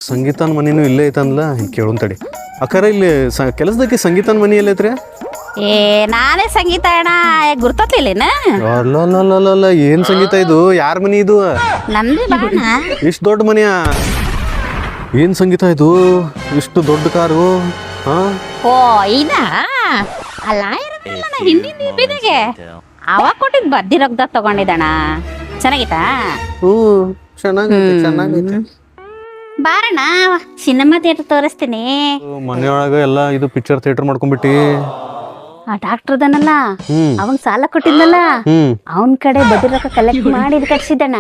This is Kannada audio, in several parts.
ಸಂಗೀತನ ಮನೇನು ಇಲ್ಲೇ ಐತಂದ್ಲ ಕೇಳೋನ್ ತಡಿ. ಅಕ್ಕಾರ ಇಲ್ಲಿ ಕೆಲಸದಕ್ಕೆ ಸಂಗೀತನ ಮನಿ ಎಲ್ಲೈತ್ರಿ? ಏ ನಾನೇ ಸಂಗೀತ ಅಣ್ಣ ಗುರ್ತತಿಲ್ಲೇನ? ಅಲ್ಲ ಏನ್ ಸಂಗೀತ ಇದು? ಯಾರ ಮನಿ ಇದು? ನಂದು ಬಾಣ. ಇಷ್ಟು ದೊಡ್ಡ ಮನಿಯ? ಏನ್ ಸಂಗೀತ ಇದು? ಇಷ್ಟು ದೊಡ್ಡ ಕಾರು? ಹಾ ಓ ಇದ ಅಲ್ಲ ಇರಲ್ಲ ಹಿಂದಿನ ಬಿದಿಗೆ ಅವಾಗ ಕೊಟ್ಟಿದ್ ಬದ್ದಿ ರೊಕ್ಕದಾಗ ತಗೊಂಡಿದ್ದಣ್ಣ. ಚೆನ್ನಾಗಿತ್ತಾ? ಚೆನ್ನಾಗೈತೆ. ಬಾರಣ್ಣ ಸಿನಿಮಾ ಥಿಯೇಟರ್ ತೋರಿಸ್ತೀನಿ. ಮನೆಯೊಳಗ ಎಲ್ಲ ಇದು ಪಿಕ್ಚರ್ ಥಿಯೇಟರ್ ಮಾಡ್ಕೊಂಡ್ಬಿಟ್ಟಿ. ಆ ಡಾಕ್ಟರ್ದನಲ್ಲ ಅವನ್ ಸಾಲ ಕೊಟ್ಟಿದ್ನಲ್ಲ ಅವನ್ ಕಡೆ ಬಡ್ಡಿ ರೊಕ್ಕ ಕಲೆಕ್ಟ್ ಮಾಡಿ ಕಟ್ಸಿದ್ದಣ್ಣ.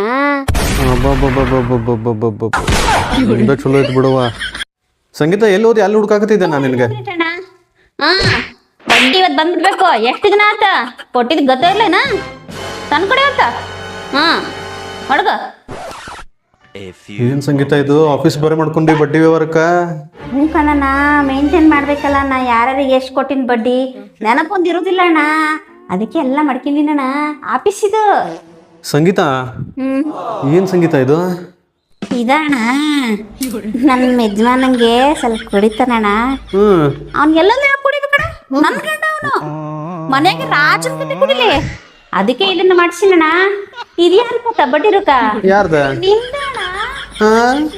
ಚಲೋ ಐತಿ ಬಿಡುವ. ಸಂಗೀತ ಎಲ್ಲಿ ಹೋದಿ? ಅಲ್ಲಿ ಹುಡ್ಕಾಕತ್ತಿದ್ದೆ ನಾನು ನಿನಗೆ. ಬಡ್ಡಿ ಇವತ್ತು ಬಂದ್ಬಿಡ್ಬೇಕು. ಎಷ್ಟು ದಿನ ಆತ ಕೊಟ್ಟಿದ್ ಗೊತ್ತ ಇರ್ಲೇನ ತನ್ ಕಡೆ ಆತ. ಹೊಡ್ಗ ಏನ್ ಸಂಗೀತ ಇದು? ಆಫೀಸ್ ಬರ ಮಾಡ್ಕೊಂಡಿ ಬಡ್ಡಿ ವ್ಯವಹಾರಕ್ಕ? ಹ್ಞೂ ಕಣಣ್ಣ ಮೇಂಟೈನ್ ಮಾಡ್ಬೇಕಲ್ಲ. ನಾ ಯಾರಿಗೆ ಎಷ್ಟು ಕೊಟ್ಟಿನ ಬಡ್ಡಿ ನೆನಪೊಂದು ಇರೋದಿಲ್ಲ ಅಣ್ಣ. ಅದಕ್ಕೆ ಎಲ್ಲ ಮಾಡ್ಕೊಂಡಿನಣ್ಣ ಆಫೀಸ್ ಇದು. ಸಂಗೀತ ಏನ್ ಸಂಗೀತ ಇದು? ಇದಣ್ಣ ನನ್ನ ಯಜಮಾನಂಗೆ ಸ್ವಲ್ಪ ಕುಡಿತಾನಣ್ಣ. ಅವ್ನಿಗೆಲ್ಲ ಕುಡಿದು ಕಣ ನನ್ ಗಂಡ ಅವನು ಮನೆಗೆ ರಾಜನ್ ಕತೆ ಕುಡಿಲಿ. ಅದಕ್ಕೆ ಇದನ್ನ ಮಾಡ್ಸಿನಣ್ಣ. ಇದು ಯಾರು ಗೊತ್ತಾ ಬಡ್ಡಿ ರೊಕ್ಕ? ಯಾರ್ದ? ನಿಂದಣ್ಣ.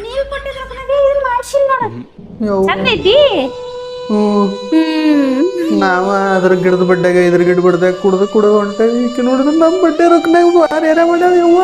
ನೀವು ಕೊಟ್ಟಿದ್ದ ರೊಕ್ಕನಾಗೆ ಇದನ್ನ ಮಾಡ್ಸಿಲ್ಲ ನೋಡು. ಚಂದೈತಿ. ನಾವ ಅದ್ರ ಗಿಡದ ಬಡ್ಡ್ಯಾಗ ಇದ್ರ ಗಿಡ ಬಡ್ದಾಗ ಕುಡ್ದು ಹೊಂಟೇವಿ. ಈಕೆ ನೋಡಿದ್ರೆ ನಮ್ಮ ಬಡ್ಡೆ ರೊಕ್ಕನಾಗ ಬಾರಿ ಮಾಡ್ಯಾವ.